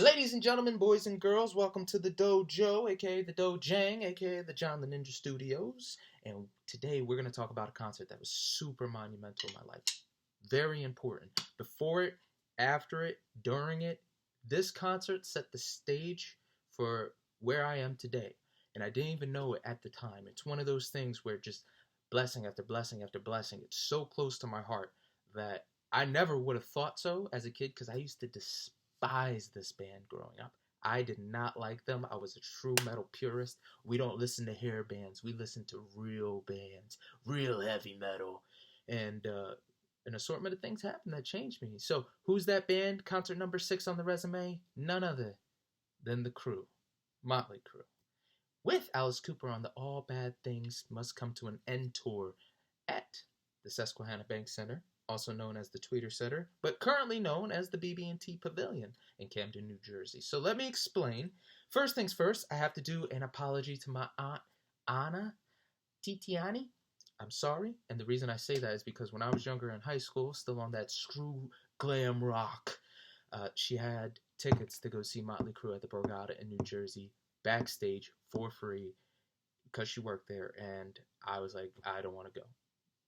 Ladies and gentlemen, boys and girls, welcome to the Dojo, aka the Dojang, aka the John the Ninja Studios. And today we're going to talk about a concert that was super monumental in my life. Very important. Before it, after it, during it, this concert set the stage for where I am today. And I didn't even know it at the time. It's one of those things where just blessing after blessing after blessing. It's so close to my heart that I never would have thought so as a kid because I used to despise this band growing up. I did not like them. I was a true metal purist. We don't listen to hair bands. We listen to real bands, real heavy metal. And an assortment of things happened that changed me. So who's that band? Concert number 6 on the resume? None other than the Crew, Motley Crew. With Alice Cooper on the All Bad Things Must Come to an End tour at the Susquehanna Bank Center, also known as the Tweeter Center, but currently known as the BB&T Pavilion in Camden, New Jersey. So let me explain. First things first, I have to do an apology to my aunt, Anna Titiani. I'm sorry, and the reason I say that is because when I was younger in high school, still on that screw glam rock, she had tickets to go see Motley Crue at the Borgata in New Jersey, backstage for free, because she worked there, and I was like, I don't want to go.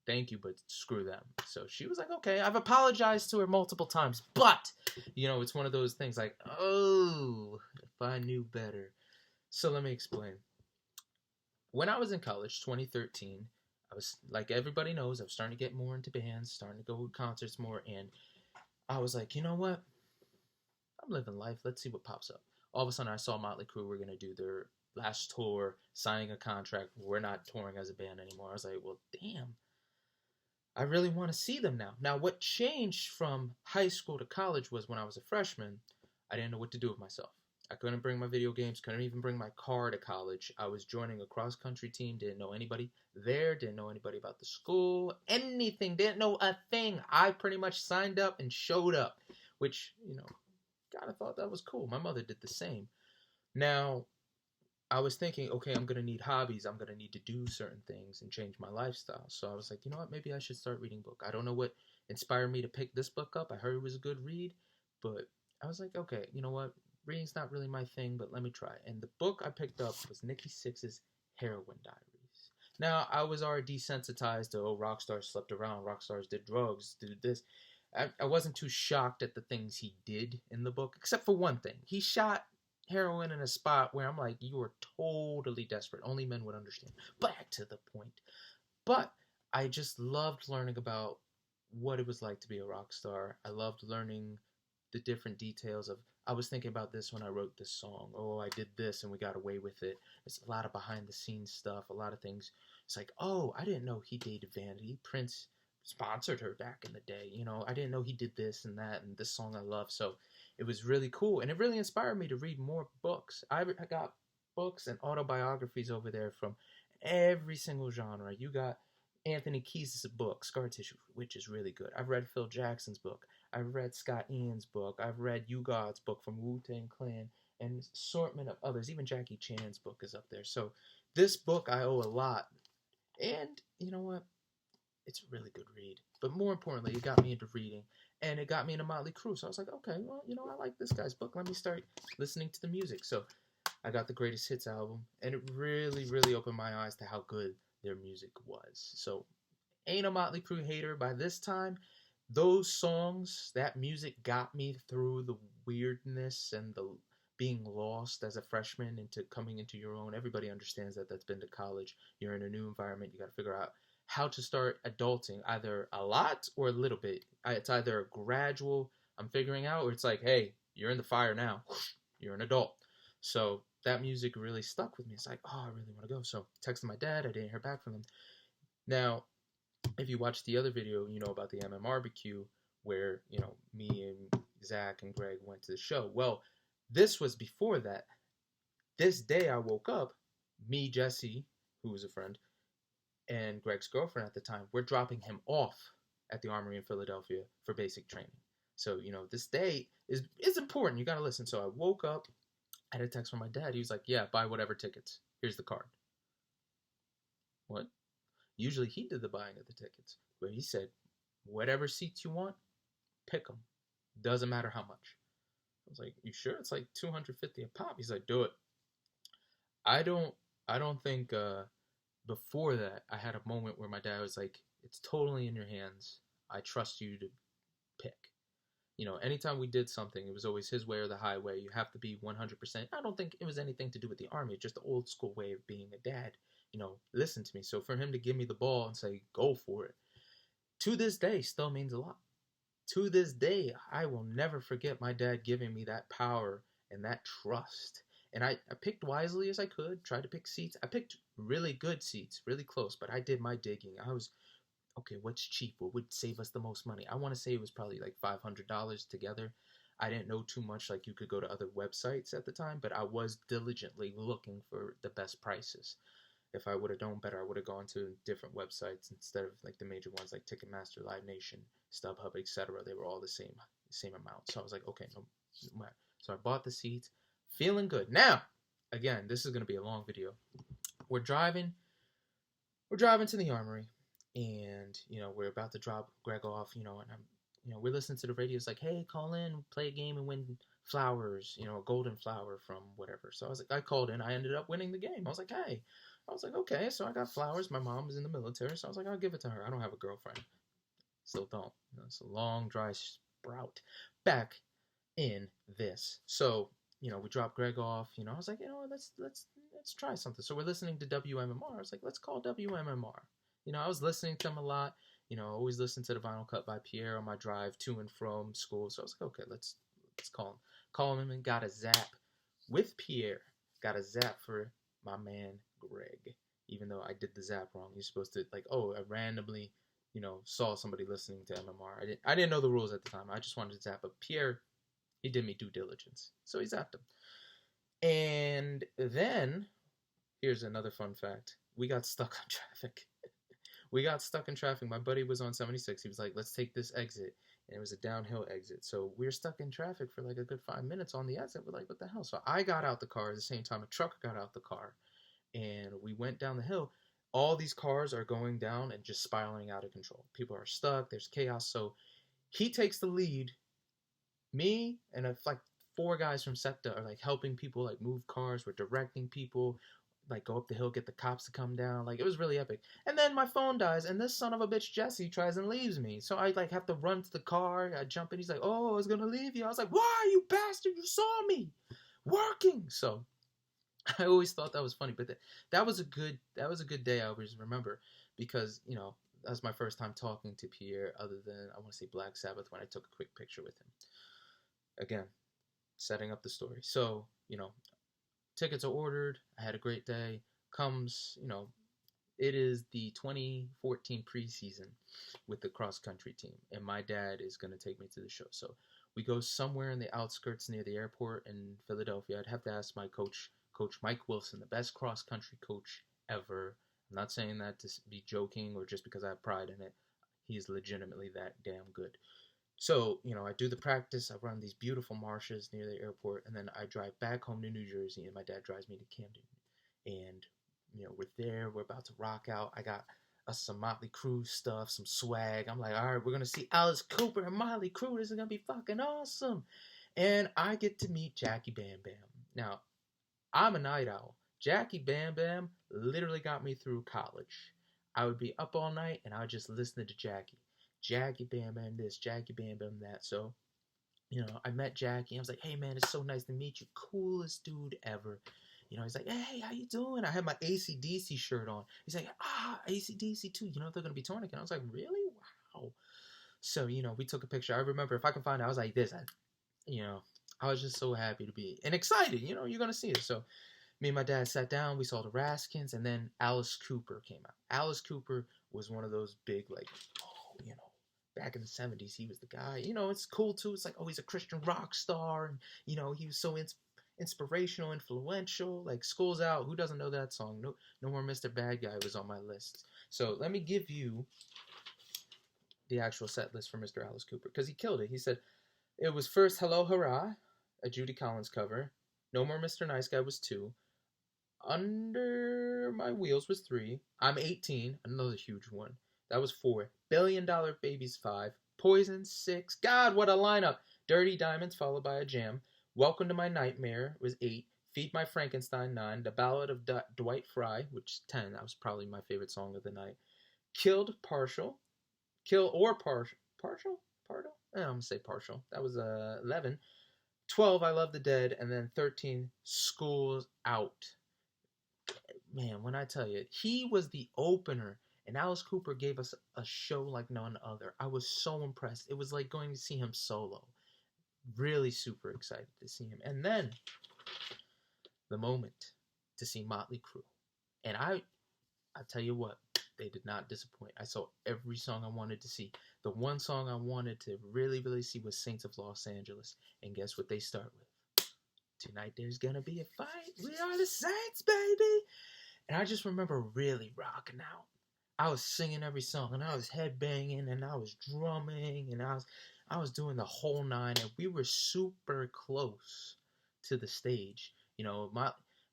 Thank you, but screw them. So she was like, okay. I've apologized to her multiple times, but, it's one of those things like, oh, if I knew better. So let me explain. When I was in college, 2013, I was, like everybody knows, I was starting to get more into bands, starting to go to concerts more, and I was like, you know what? I'm living life. Let's see what pops up. All of a sudden, I saw Motley Crue were going to do their last tour, signing a contract. We're not touring as a band anymore. I was like, well, damn. I really want to see them now. Now, what changed from high school to college was when I was a freshman, I didn't know what to do with myself. I couldn't bring my video games, couldn't even bring my car to college. I was joining a cross-country team, didn't know anybody there, didn't know anybody about the school, anything, didn't know a thing. I pretty much signed up and showed up, which, kind of thought that was cool. My mother did the same. Now, I was thinking, okay, I'm going to need hobbies. I'm going to need to do certain things and change my lifestyle. So I was like, you know what? Maybe I should start reading book. I don't know what inspired me to pick this book up. I heard it was a good read, but I was like, okay, you know what? Reading's not really my thing, but let me try. And the book I picked up was Nikki Sixx's Heroin Diaries. Now, I was already desensitized to, rock stars slept around, rock stars did drugs, did this. I wasn't too shocked at the things he did in the book, except for one thing. He shot heroin in a spot where I'm like, you are totally desperate. Only men would understand. Back to the point. But I just loved learning about what it was like to be a rock star. I loved learning the different details of, I was thinking about this when I wrote this song. Oh, I did this and we got away with it. It's a lot of behind the scenes stuff, a lot of things. It's like, oh, I didn't know he dated Vanity. Prince sponsored her back in the day. I didn't know he did this and that and this song I love. So it was really cool, and it really inspired me to read more books. I got books and autobiographies over there from every single genre. You got Anthony Kiedis' book, Scar Tissue, which is really good. I've read Phil Jackson's book. I've read Scott Ian's book. I've read U-God's book from Wu-Tang Clan, and an assortment of others. Even Jackie Chan's book is up there. So this book I owe a lot. And you know what? It's a really good read. But more importantly, it got me into reading. And it got me into Motley Crue. So I was like, okay, well, I like this guy's book. Let me start listening to the music. So I got the Greatest Hits album. And it really, really opened my eyes to how good their music was. So ain't a Motley Crue hater. By this time, those songs, that music got me through the weirdness and the being lost as a freshman into coming into your own. Everybody understands that. That's been to college. You're in a new environment. You got to figure out how to start adulting, either a lot or a little bit. It's either a gradual, I'm figuring out, or it's like, hey, you're in the fire now. You're an adult. So that music really stuck with me. It's like, oh, I really want to go. So texted my dad. I didn't hear back from him. Now, if you watch the other video, you know about the MMRBQ where, me and Zach and Greg went to the show. Well, this was before that. This day I woke up, me, Jesse, who was a friend, and Greg's girlfriend at the time, we're dropping him off at the Armory in Philadelphia for basic training. So, this day is important. You got to listen. So I woke up, I had a text from my dad. He was like, yeah, buy whatever tickets. Here's the card. What? Usually he did the buying of the tickets. But he said, whatever seats you want, pick them. Doesn't matter how much. I was like, you sure? It's like 250 a pop. He's like, do it. I don't I don't think before that I had a moment where my dad was like, it's totally in your hands. I trust you to pick. Anytime we did something, it was always his way or the highway. You have to be 100%. I don't think it was anything to do with the army, just the old school way of being a dad. Listen to me. So for him to give me the ball and say, go for it, to this day, still means a lot. To this day, I will never forget my dad giving me that power and that trust. And I picked wisely as I could, tried to pick seats. I picked really good seats, really close, but I did my digging. I was okay, what's cheap? What would save us the most money? I want to say it was probably like $500 together. I didn't know too much, like you could go to other websites at the time, but I was diligently looking for the best prices. If I would have known better, I would have gone to different websites instead of like the major ones like Ticketmaster, Live Nation, StubHub, etc. They were all the same amount. So I was like, okay, no matter. So I bought the seats, feeling good. Now, again, this is going to be a long video. We're driving to the armory, and we're about to drop Greg off, and we're listening to the radio. It's like, hey, call in, play a game, and win flowers, a golden flower from whatever. So I called in. I ended up winning the game. I was like, hey, okay, so I got flowers. My mom was in the military, so I was like, I'll give it to her. I don't have a girlfriend, still don't. It's a long dry sprout. Back in this, so we dropped Greg off. I was like, let's try something. So we're listening to WMMR. I was like, let's call WMMR. I was listening to him a lot. Always listen to the Vinyl Cut by Pierre on my drive to and from school. So I was like, okay, let's call him. Call him and got a zap with Pierre. Got a zap for my man Greg. Even though I did the zap wrong. You're supposed to I randomly, saw somebody listening to MMR. I didn't know the rules at the time. I just wanted to zap. But Pierre, he did me due diligence. So he zapped him. And then, here's another fun fact. We got stuck on traffic. My buddy was on 76. He was like, let's take this exit. And it was a downhill exit. So we were stuck in traffic for like a good 5 minutes on the exit. We're like, what the hell? So I got out the car at the same time a truck got out the car. And we went down the hill. All these cars are going down and just spiraling out of control. People are stuck. There's chaos. So he takes the lead. Me and like 4 guys from SEPTA are like helping people like move cars. We're directing people, like go up the hill, get the cops to come down. Like it was really epic. And then my phone dies, and this son of a bitch Jesse tries and leaves me. So I like have to run to the car. I jump in. He's like, "Oh, I was gonna leave you." I was like, "Why, you bastard? You saw me working." So I always thought that was funny. But that was a good day. I always remember because that was my first time talking to Pierre, other than I want to say Black Sabbath when I took a quick picture with him. Again, setting up the story. So, tickets are ordered. I had a great day. Comes, it is the 2014 preseason with the cross country team. And my dad is going to take me to the show. So we go somewhere in the outskirts near the airport in Philadelphia. I'd have to ask my coach, Coach Mike Wilson, the best cross country coach ever. I'm not saying that to be joking or just because I have pride in it. He's legitimately that damn good. So, I do the practice. I run these beautiful marshes near the airport, and then I drive back home to New Jersey, and my dad drives me to Camden. And, we're there. We're about to rock out. I got us some Motley Crew stuff, some swag. I'm like, all right, we're going to see Alice Cooper and Motley Crew. This is going to be fucking awesome. And I get to meet Jackie Bam Bam. Now, I'm a night owl. Jackie Bam Bam literally got me through college. I would be up all night, and I would just listen to Jackie Bam Bam this, Jackie Bam Bam that. So, I met Jackie. I was like, hey, man, it's so nice to meet you. Coolest dude ever. He's like, hey, how you doing? I had my AC/DC shirt on. He's like, AC/DC too. They're going to be touring again. I was like, really? Wow. So, we took a picture. I remember, if I can find it, I was like this. I was just so happy to be, and excited. You're going to see it. So, me and my dad sat down. We saw the Raskins, and then Alice Cooper came out. Alice Cooper was one of those big, like, back in the 70s, he was the guy. It's cool too. It's like, oh, he's a Christian rock star, and he was so inspirational, influential. Like, School's Out. Who doesn't know that song? No More Mr. Bad Guy was on my list. So let me give you the actual set list for Mr. Alice Cooper, because he killed it. He said it was first Hello Hurrah, a Judy Collins cover. No More Mr. Nice Guy was 2. Under My Wheels was 3. I'm 18, another huge one. That was 4. Billion Dollar Babies 5. Poison 6. God, what a lineup. Dirty Diamonds followed by a jam. Welcome to My Nightmare was 8. Feed My Frankenstein 9. The Ballad of Dwight Fry, which 10. That was probably my favorite song of the night. Killed Partial. Kill or Partial. Partial? Partial? I'm going to say Partial. That was 11. 12, I Love the Dead. And then 13, School's Out. Man, when I tell you, he was the opener. And Alice Cooper gave us a show like none other. I was so impressed. It was like going to see him solo. Really super excited to see him. And then the moment to see Motley Crue. And I tell you what, they did not disappoint. I saw every song I wanted to see. The one song I wanted to really, really see was Saints of Los Angeles. And guess what they start with? Tonight there's gonna be a fight. We are the Saints, baby. And I just remember really rocking out. I was singing every song, and I was headbanging, and I was drumming, and I was doing the whole nine, and we were super close to the stage. You know,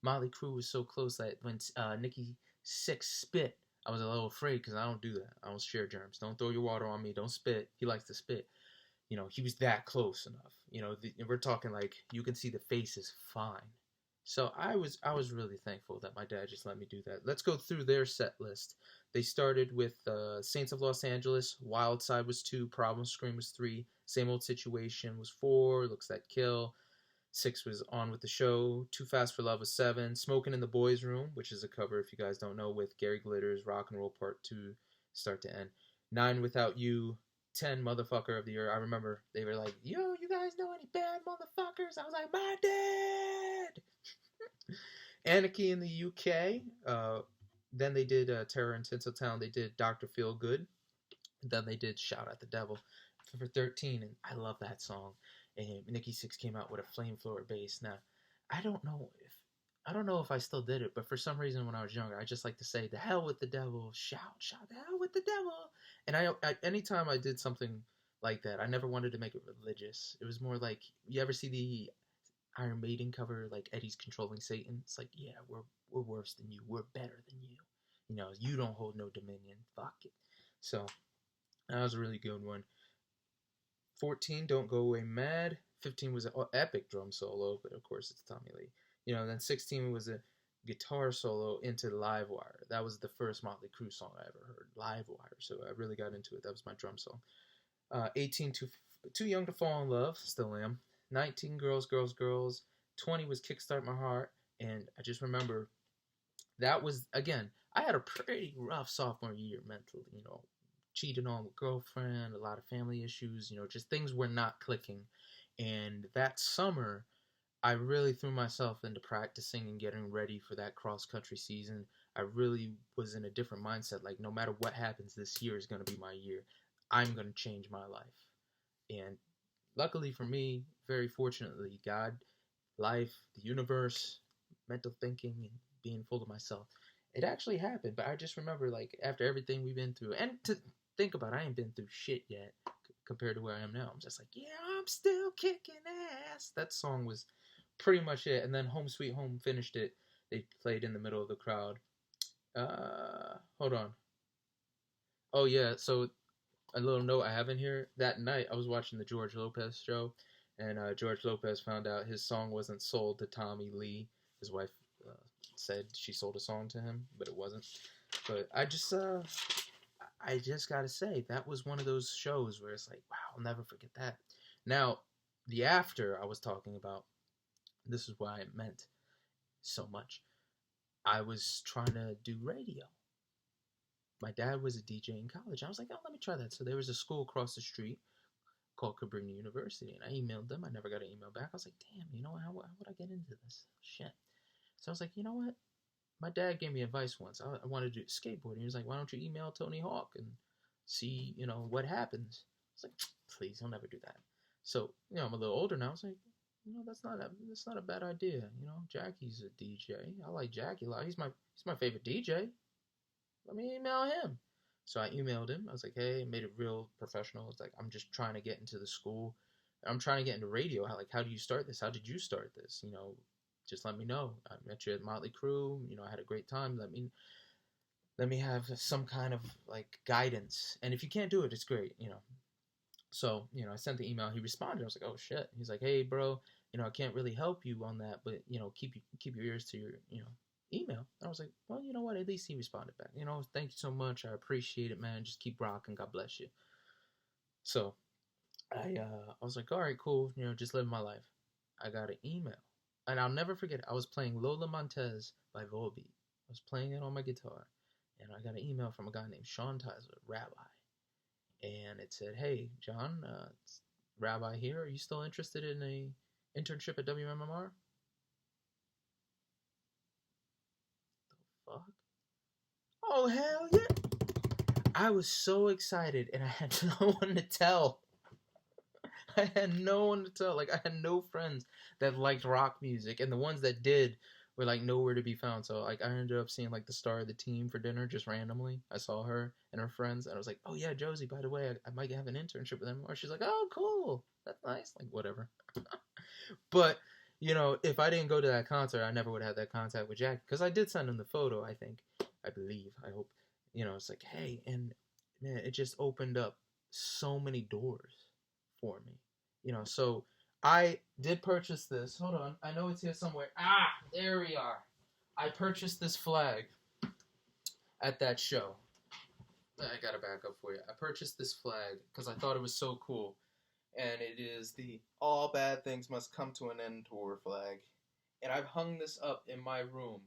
Motley Crue was so close that when Nikki Sixx spit, I was a little afraid because I don't do that. I don't share germs. Don't throw your water on me. Don't spit. He likes to spit. You know, he was that close enough. You know, we're talking like you can see the face is fine. So I was really thankful that my dad just let me do that. Let's go through their set list. They started with Saints of Los Angeles. Wild Side was 2. Problem Scream was 3. Same Old Situation was 4. Looks That Kill. 6 was On With the Show. Too Fast for Love was 7. Smoking in the Boys' Room, which is a cover, if you guys don't know, with Gary Glitter's Rock and Roll Part 2, start to end. 9, Without You. 10, Motherfucker of the Year. I remember they were like, yo, you guys know any bad motherfuckers? I was like, my dad! Anarchy in the UK. Then they did Terror in Tinseltown. They did Dr. Feelgood. Then they did Shout at the Devil for 13. And I love that song. And Nikki Sixx came out with a flamethrower bass. Now, I don't know if I still did it, but for some reason when I was younger, I just like to say, the hell with the devil, shout, the hell with the devil. And I anytime I did something like that, I never wanted to make it religious. It was more like, you ever see the Iron Maiden cover, like Eddie's controlling Satan? It's like, yeah, we're worse than you. We're better than you. You know, you don't hold no dominion. Fuck it. So, that was a really good one. 14, Don't Go Away Mad. 15 was an epic drum solo, but of course it's Tommy Lee. You know, then 16 was a guitar solo into Livewire. That was the first Motley Crue song I ever heard, Livewire. So I really got into it. That was my drum song. 18, Too Young to Fall in Love. Still am. 19, Girls, Girls, Girls. 20 was Kickstart My Heart. And I just remember that was, again, I had a pretty rough sophomore year mentally, you know. Cheated on with girlfriend, a lot of family issues, you know, just things were not clicking. And that summer, I really threw myself into practicing and getting ready for that cross-country season. I really was in a different mindset. Like, no matter what happens, this year is going to be my year. I'm going to change my life. And luckily for me, very fortunately, God, life, the universe, mental thinking, and being full of myself, it actually happened. But I just remember, like, after everything we've been through, and to think about it, I ain't been through shit yet compared to where I am now. I'm just like, yeah, I'm still kicking ass. That song was pretty much it. And then Home Sweet Home finished it. They played in the middle of the crowd. Hold on. Oh, yeah, so a little note I have in here. That night, I was watching the George Lopez show, and George Lopez found out his song wasn't sold to Tommy Lee. His wife said she sold a song to him, but it wasn't. But I just gotta say, that was one of those shows where it's like, wow, I'll never forget that. Now, the after I was talking about, this is why it meant so much. I was trying to do radio. My dad was a DJ in college. I was like, oh, let me try that. So there was a school across the street called Cabrini University, and I emailed them. I never got an email back. I was like, damn, you know, how would I get into this shit? So I was like, you know what? My dad gave me advice once. I wanted to do skateboarding. He was like, why don't you email Tony Hawk and see, you know, what happens? I was like, please, I'll never do that. So, you know, I'm a little older now. I was like, you know, that's not a bad idea. You know, Jackie's a DJ. I like Jackie a lot. He's my favorite DJ. Let me email him. So I emailed him. I was like, hey, made it real professional. It's like, I'm just trying to get into the school. I'm trying to get into radio. How do you start this? How did you start this? You know, just let me know. I met you at Motley Crue. You know, I had a great time. Let me have some kind of like guidance. And if you can't do it, it's great. You know. So, you know, I sent the email. He responded. I was like, oh shit. He's like, hey, bro, I can't really help you on that, but keep your ears to your email. And I was like, well, you know what? At least he responded back. Thank you so much. I appreciate it, man. Just keep rocking. God bless you. So I was like, all right, cool. Just living my life. I got an email, and I'll never forget it. I was playing Lola Montez by Volbeat. I was playing it on my guitar, and I got an email from a guy named Sean Tyler, Rabbi, and it said, "Hey, John, it's Rabbi here. Are you still interested in a internship at WMMR?" The fuck? Oh hell yeah! I was so excited, and I had no one to tell. I had no one to tell. Like, I had no friends that liked rock music, and the ones that did were like nowhere to be found. So like, I ended up seeing like the star of the team for dinner just randomly. I saw her and her friends, and I was like, "Oh yeah, Josie. By the way, I might have an internship with them." Or she's like, "Oh, cool. That's nice." Like, whatever. But if I didn't go to that concert, I never would have had that contact with Jack, because I did send him the photo. I believe. I hope. It's like, hey, and man, it just opened up so many doors for me. So I did purchase this. Hold on, I know it's here somewhere. Ah, there we are. I purchased this flag at that show. I gotta back up for you. I purchased this flag because I thought it was so cool, and it is the "All Bad Things Must Come to an End" tour flag, and I've hung this up in my room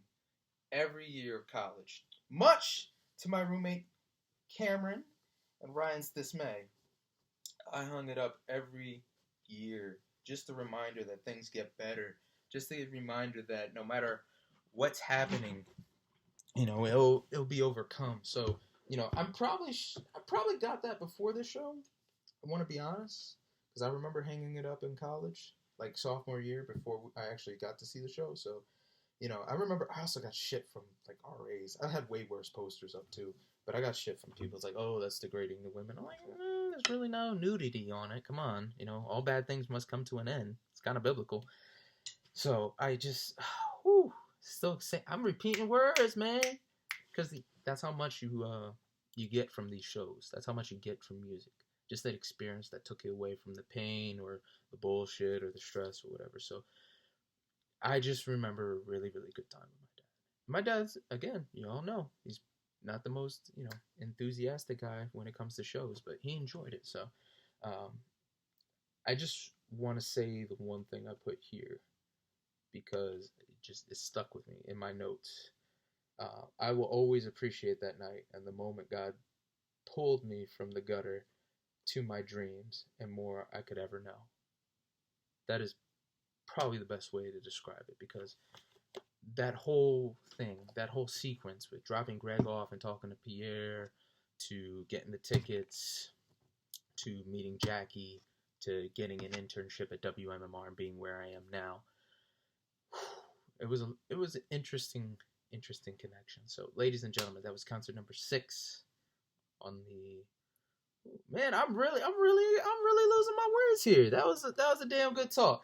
every year of college, much to my roommate Cameron and Ryan's dismay. I hung it up every year. Just a reminder that things get better. Just a reminder that no matter what's happening, it'll be overcome. So, I probably got that before the show. I want to be honest, because I remember hanging it up in college, like sophomore year, before I actually got to see the show. So, I remember I also got shit from like RAs. I had way worse posters up too, but I got shit from people. It's like, oh, that's degrading the women. I'm like, there's really no nudity on it. Come on, all bad things must come to an end. It's kind of biblical. So I just, whew, still say I'm repeating words, man, because that's how much you get from these shows. That's how much you get from music. Just that experience that took you away from the pain or the bullshit or the stress or whatever. So I just remember a really, really good time with my dad. My dad's, again, you all know, he's not the most, enthusiastic guy when it comes to shows, but he enjoyed it. So um, I just want to say the one thing I put here, because it stuck with me in my notes. I will always appreciate that night and the moment God pulled me from the gutter to my dreams and more I could ever know. That is probably the best way to describe it, because that whole thing, that whole sequence with dropping Greg off and talking to Pierre, to getting the tickets, to meeting Jackie, to getting an internship at WMMR and being where I am now, it was an interesting connection. So, ladies and gentlemen, that was concert number 6 on the. Man, I'm really losing my words here. That was a damn good talk.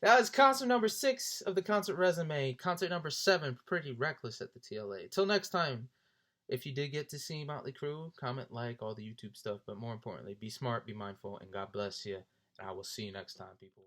That was concert number 6 of the concert resume. Concert number 7, Pretty Reckless at the TLA. Till next time, if you did get to see Motley Crue, comment, like, all the YouTube stuff. But more importantly, be smart, be mindful, and God bless you. And I will see you next time, people.